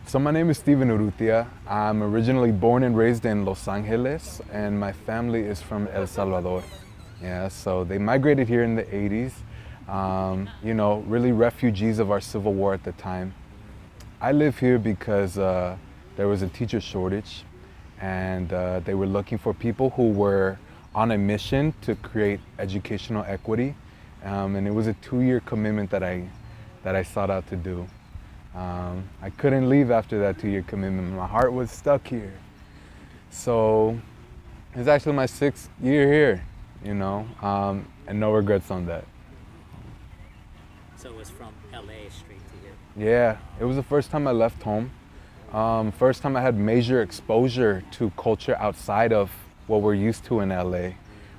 So my name is Steven Uurita. I'm originally born and raised in Los Angeles, and my family is from El Salvador. Yeah, so they migrated here in the 80s, you know, really refugees of our civil war at the time. I live here because there was a teacher shortage, and they were looking for people who were on a mission to create educational equity, and it was a 2-year commitment that I sought out to do. I couldn't leave after that 2-year commitment. My heart was stuck here. So it's actually my 6th year here, you know, and no regrets on that. So it was from LA straight to here? Yeah, it was the first time I left home. First time I had major exposure to culture outside of what we're used to in LA,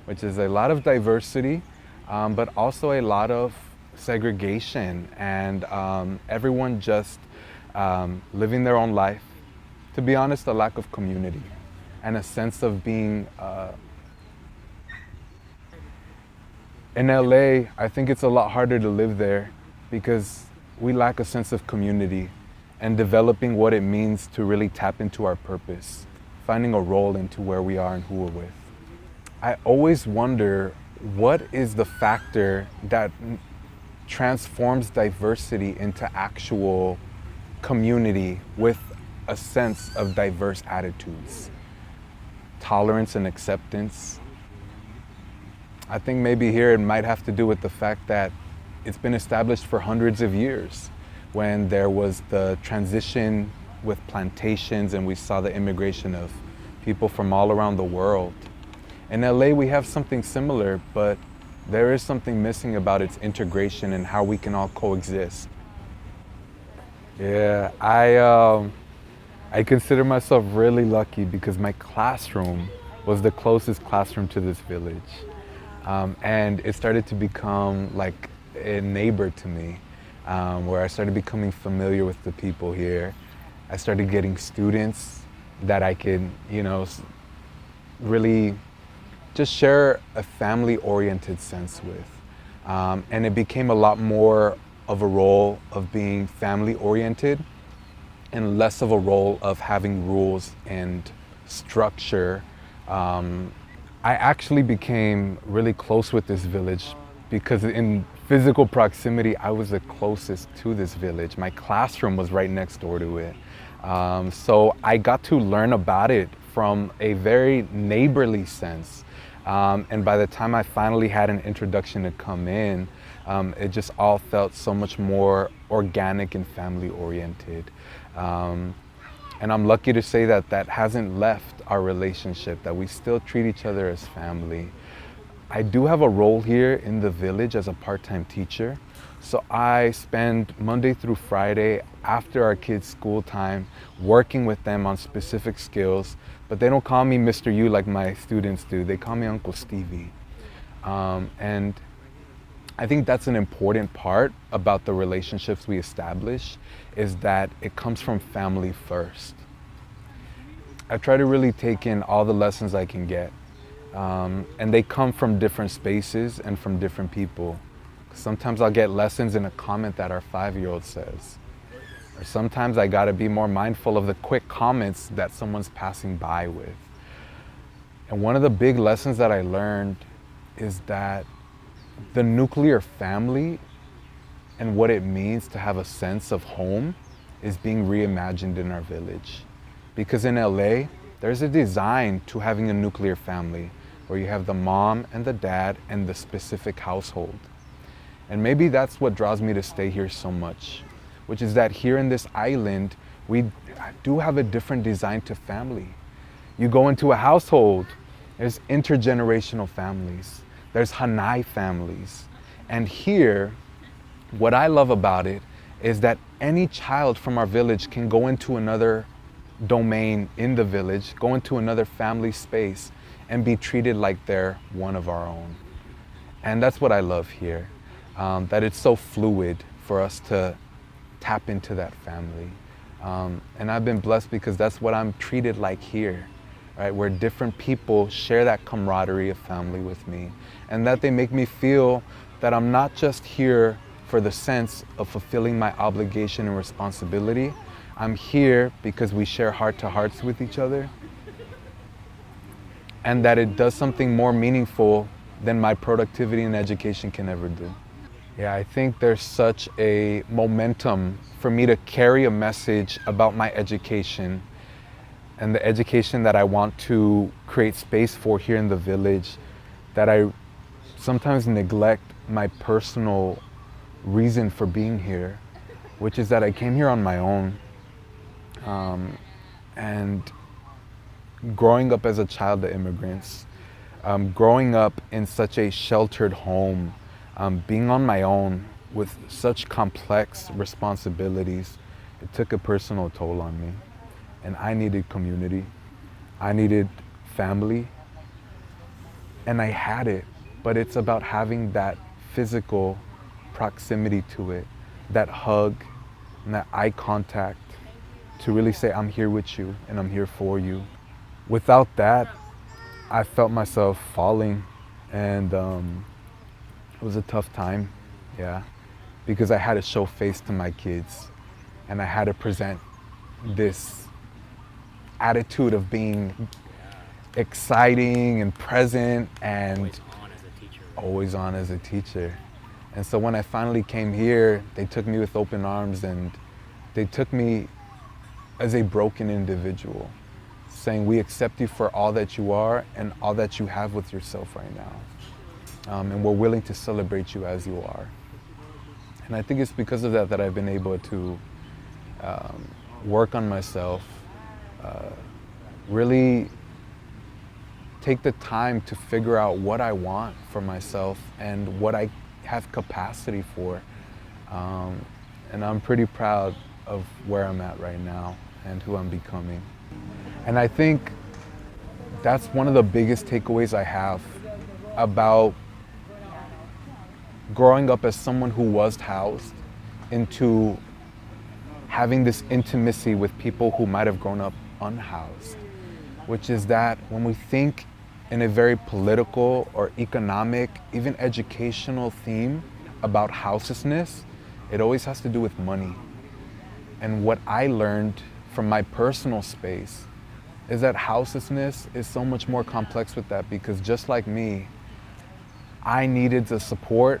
which is a lot of diversity, but also a lot of segregation and everyone just living their own life. To be honest, a lack of community and a sense of being in LA. I think it's a lot harder to live there because we lack a sense of community and developing what it means to really tap into our purpose, finding a role into where we are and who we're with. I always wonder, what is the factor that transforms diversity into actual community with a sense of diverse attitudes, tolerance and acceptance? I think maybe here it might have to do with the fact that it's been established for hundreds of years, when there was the transition with plantations and we saw the immigration of people from all around the world. In LA we have something similar, but there is something missing about its integration and how we can all coexist. Yeah, I consider myself really lucky because my classroom was the closest classroom to this village. And it started to become like a neighbor to me, where I started becoming familiar with the people here. I started getting students that I could, you know, really just share a family-oriented sense with. And it became a lot more of a role of being family-oriented and less of a role of having rules and structure. I actually became really close with this village because in physical proximity, I was the closest to this village. My classroom was right next door to it. So I got to learn about it from a very neighborly sense. And by the time I finally had an introduction to come in, it just all felt so much more organic and family oriented. And I'm lucky to say that that hasn't left our relationship, that we still treat each other as family. I do have a role here in the village as a part-time teacher. So I spend Monday through Friday after our kids' school time working with them on specific skills, but they don't call me Mr. U like my students do. They call me Uncle Stevie. And I think that's an important part about the relationships we establish, is that it comes from family first. I try to really take in all the lessons I can get. And they come from different spaces and from different people. Sometimes I'll get lessons in a comment that our 5-year-old says. Or sometimes I gotta be more mindful of the quick comments that someone's passing by with. And one of the big lessons that I learned is that the nuclear family and what it means to have a sense of home is being reimagined in our village. Because in LA, there's a design to having a nuclear family where you have the mom and the dad and the specific household. And maybe that's what draws me to stay here so much, which is that here in this island, we do have a different design to family. You go into a household, there's intergenerational families, there's Hanai families. And here, what I love about it is that any child from our village can go into another domain in the village, go into another family space and be treated like they're one of our own. And that's what I love here, that it's so fluid for us to tap into that family. And I've been blessed because that's what I'm treated like here, right? Where different people share that camaraderie of family with me, and that they make me feel that I'm not just here for the sense of fulfilling my obligation and responsibility. I'm here because we share heart-to-hearts with each other, and that it does something more meaningful than my productivity and education can ever do. Yeah, I think there's such a momentum for me to carry a message about my education and the education that I want to create space for here in the village, that I sometimes neglect my personal reason for being here, which is that I came here on my own. And growing up as a child of immigrants, growing up in such a sheltered home, being on my own with such complex responsibilities, it took a personal toll on me. And I needed community. I needed family. And I had it, but it's about having that physical proximity to it, that hug and that eye contact to really say, I'm here with you and I'm here for you. Without that, I felt myself falling, and it was a tough time, yeah, because I had to show face to my kids and I had to present this attitude of being exciting and present and always on as a teacher. And so when I finally came here, they took me with open arms, and they took me as a broken individual, saying, we accept you for all that you are and all that you have with yourself right now. And we're willing to celebrate you as you are. And I think it's because of that that I've been able to work on myself, really take the time to figure out what I want for myself and what I have capacity for. And I'm pretty proud of where I'm at right now and who I'm becoming. And I think that's one of the biggest takeaways I have about growing up as someone who was housed into having this intimacy with people who might have grown up unhoused, which is that when we think in a very political or economic, even educational theme about houselessness, it always has to do with money. And what I learned from my personal space is that houselessness is so much more complex with that, because just like me, I needed the support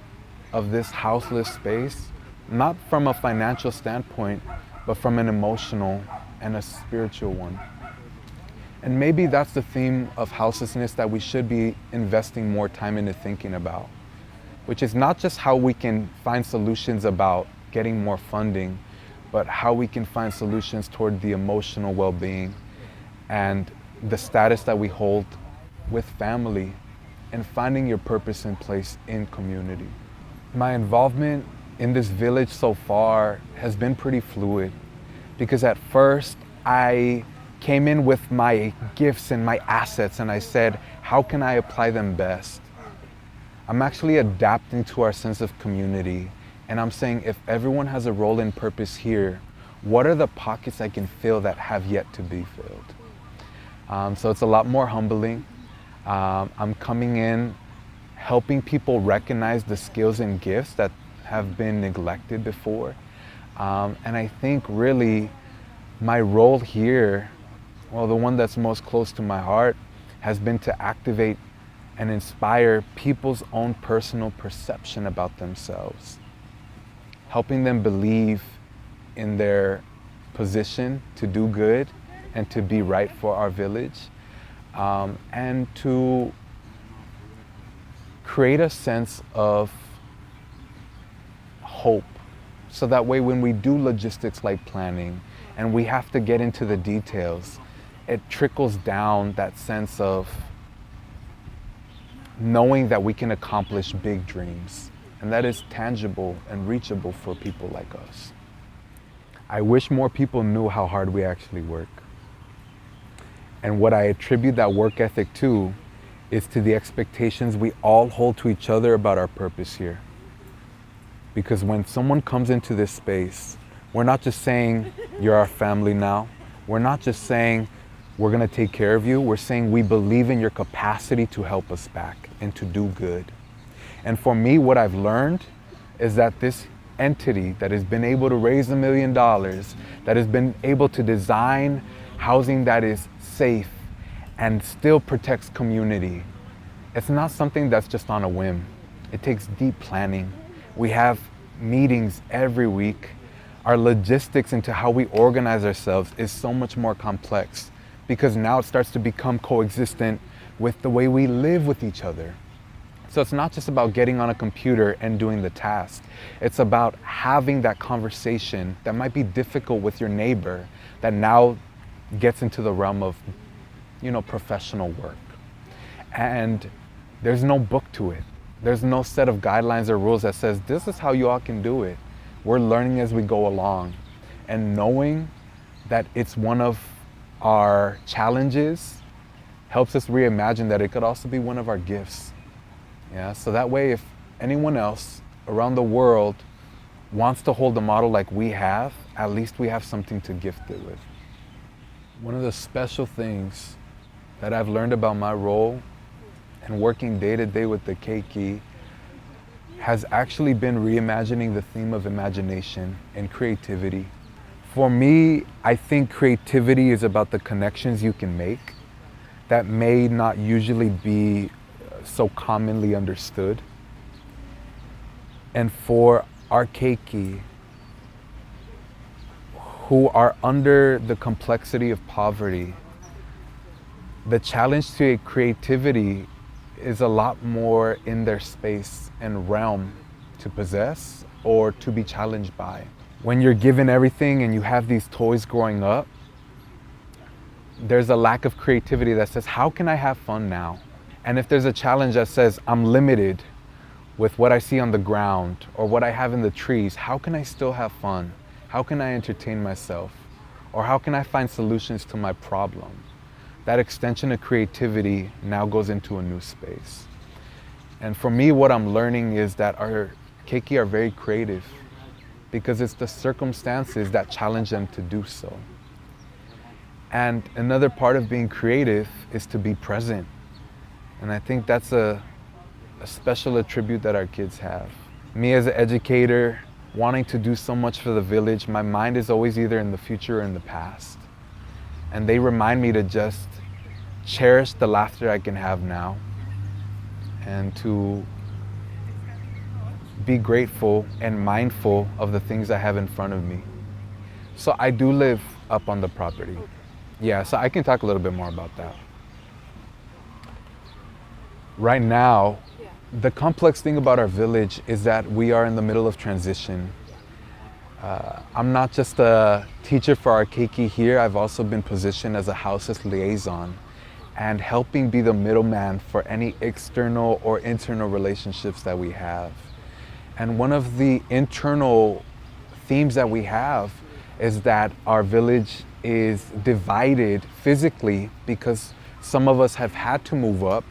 of this houseless space, not from a financial standpoint, but from an emotional and a spiritual one. And maybe that's the theme of houselessness that we should be investing more time into thinking about, which is not just how we can find solutions about getting more funding, but how we can find solutions toward the emotional well-being and the status that we hold with family and finding your purpose and place in community. My involvement in this village so far has been pretty fluid, because at first I came in with my gifts and my assets and I said, how can I apply them best? I'm actually adapting to our sense of community, and I'm saying, if everyone has a role and purpose here, what are the pockets I can fill that have yet to be filled? So it's a lot more humbling. I'm coming in, helping people recognize the skills and gifts that have been neglected before. And I think really my role here, well, the one that's most close to my heart, has been to activate and inspire people's own personal perception about themselves, helping them believe in their position to do good and to be right for our village, and to create a sense of hope, so that way when we do logistics like planning and we have to get into the details, it trickles down that sense of knowing that we can accomplish big dreams, and that is tangible and reachable for people like us. I wish more people knew how hard we actually work. And what I attribute that work ethic to is to the expectations we all hold to each other about our purpose here. Because when someone comes into this space, we're not just saying, you're our family now. We're not just saying, we're gonna take care of you. We're saying we believe in your capacity to help us back and to do good. And for me, what I've learned is that this entity that has been able to raise $1 million, that has been able to design housing that is safe and still protects community, it's not something that's just on a whim. It takes deep planning. We have meetings every week. Our logistics into how we organize ourselves is so much more complex because now it starts to become coexistent with the way we live with each other. So it's not just about getting on a computer and doing the task. It's about having that conversation that might be difficult with your neighbor that now gets into the realm of, professional work. And there's no book to it. There's no set of guidelines or rules that says, this is how you all can do it. We're learning as we go along. And knowing that it's one of our challenges helps us reimagine that it could also be one of our gifts. Yeah, so that way, if anyone else around the world wants to hold a model like we have, at least we have something to gift it with. One of the special things that I've learned about my role and working day to day with the keiki has actually been reimagining the theme of imagination and creativity. For me, I think creativity is about the connections you can make that may not usually be so commonly understood. And for our keiki, who are under the complexity of poverty, the challenge to creativity is a lot more in their space and realm to possess or to be challenged by. When you're given everything and you have these toys growing up, there's a lack of creativity that says, how can I have fun now? And if there's a challenge that says, I'm limited with what I see on the ground or what I have in the trees, how can I still have fun? How can I entertain myself? Or how can I find solutions to my problem? That extension of creativity now goes into a new space. And for me, what I'm learning is that our keiki are very creative because it's the circumstances that challenge them to do so. And another part of being creative is to be present. And I think that's a special attribute that our kids have. Me as an educator, wanting to do so much for the village, my mind is always either in the future or in the past. And they remind me to just cherish the laughter I can have now and to be grateful and mindful of the things I have in front of me. So I do live up on the property. Yeah, so I can talk a little bit more about that. Right now, the complex thing about our village is that we are in the middle of transition. I'm not just a teacher for our keiki here, I've also been positioned as a house's liaison and helping be the middleman for any external or internal relationships that we have. And one of the internal themes that we have is that our village is divided physically because some of us have had to move up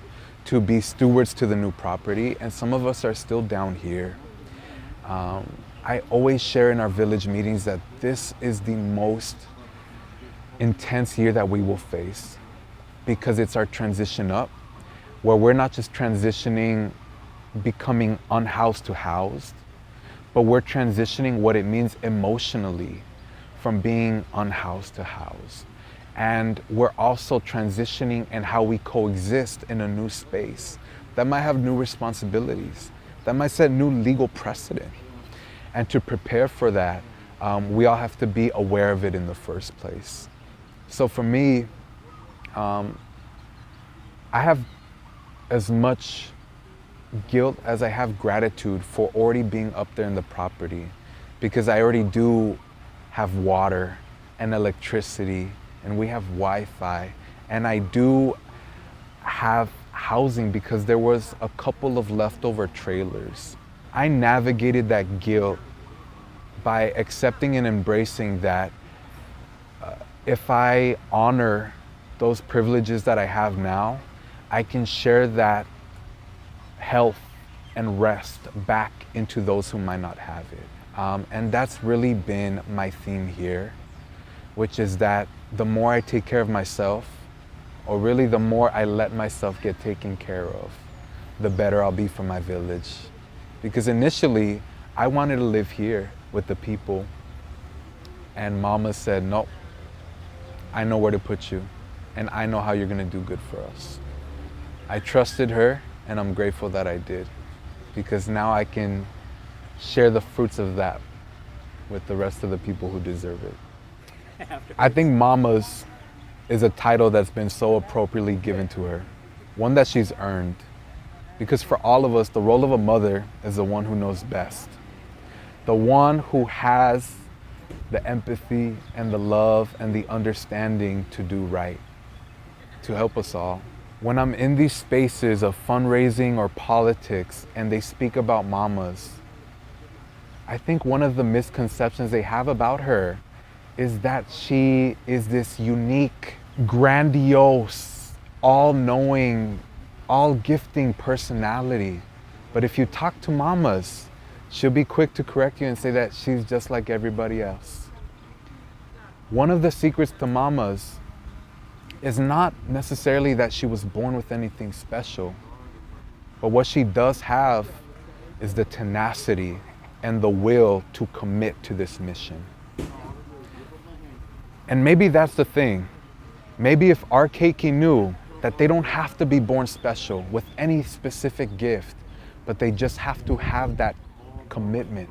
to be stewards to the new property, and some of us are still down here. I always share in our village meetings that this is the most intense year that we will face because it's our transition up, where we're not just transitioning, becoming unhoused to housed, but we're transitioning what it means emotionally from being unhoused to housed. And we're also transitioning in how we coexist in a new space that might have new responsibilities, that might set new legal precedent. And to prepare for that, we all have to be aware of it in the first place. So for me, I have as much guilt as I have gratitude for already being up there in the property, because I already do have water and electricity, and we have Wi-Fi, and I do have housing because there was a couple of leftover trailers. I navigated that guilt by accepting and embracing that if I honor those privileges that I have now, I can share that health and rest back into those who might not have it. And that's really been my theme here, which is that the more I take care of myself, or really the more I let myself get taken care of, the better I'll be for my village. Because initially, I wanted to live here with the people, and Mama said, no, I know where to put you, and I know how you're gonna do good for us. I trusted her, and I'm grateful that I did, because now I can share the fruits of that with the rest of the people who deserve it. I think Mama's is a title that's been so appropriately given to her, one that she's earned. Because for all of us, the role of a mother is the one who knows best. The one who has the empathy and the love and the understanding to do right, to help us all. When I'm in these spaces of fundraising or politics and they speak about mamas, I think one of the misconceptions they have about her is that she is this unique, grandiose, all-knowing, all-gifting personality. But if you talk to mamas, she'll be quick to correct you and say that she's just like everybody else. One of the secrets to mamas is not necessarily that she was born with anything special, but what she does have is the tenacity and the will to commit to this mission. And maybe that's the thing. Maybe if our keiki knew that they don't have to be born special with any specific gift, but they just have to have that commitment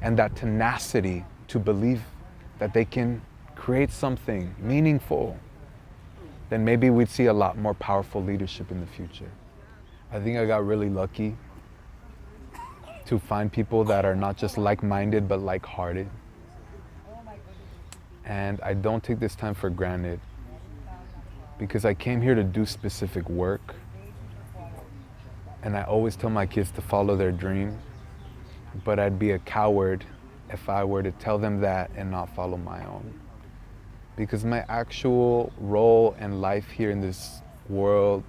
and that tenacity to believe that they can create something meaningful, then maybe we'd see a lot more powerful leadership in the future. I think I got really lucky to find people that are not just like-minded, but like-hearted. And I don't take this time for granted, because I came here to do specific work. And I always tell my kids to follow their dream, but I'd be a coward if I were to tell them that and not follow my own. Because my actual role and life here in this world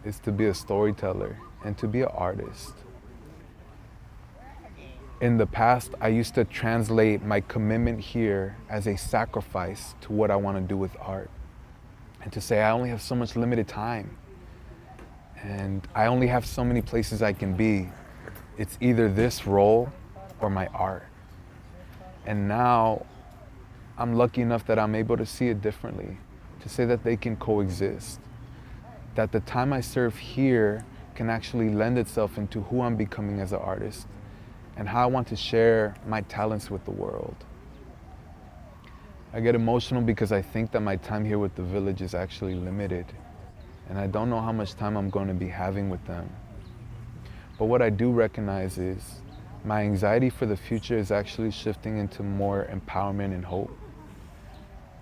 is to be a storyteller and to be an artist. In the past, I used to translate my commitment here as a sacrifice to what I want to do with art. And to say I only have so much limited time, and I only have so many places I can be. It's either this role or my art. And now I'm lucky enough that I'm able to see it differently, to say that they can coexist, that the time I serve here can actually lend itself into who I'm becoming as an artist and how I want to share my talents with the world. I get emotional because I think that my time here with the village is actually limited, and I don't know how much time I'm going to be having with them. But what I do recognize is my anxiety for the future is actually shifting into more empowerment and hope,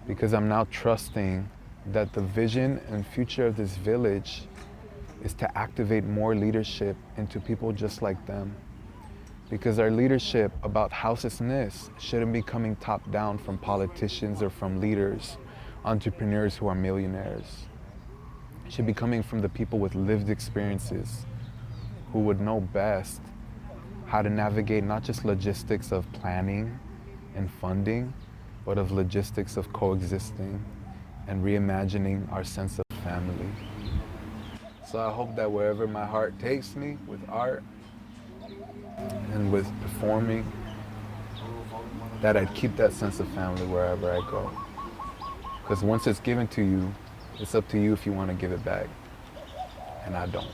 because I'm now trusting that the vision and future of this village is to activate more leadership into people just like them. Because our leadership about houselessness shouldn't be coming top down from politicians or from leaders, entrepreneurs who are millionaires. It should be coming from the people with lived experiences who would know best how to navigate not just logistics of planning and funding, but of logistics of coexisting and reimagining our sense of family. So I hope that wherever my heart takes me with art and with performing, that I'd keep that sense of family wherever I go. Because once it's given to you, it's up to you if you want to give it back. And I don't.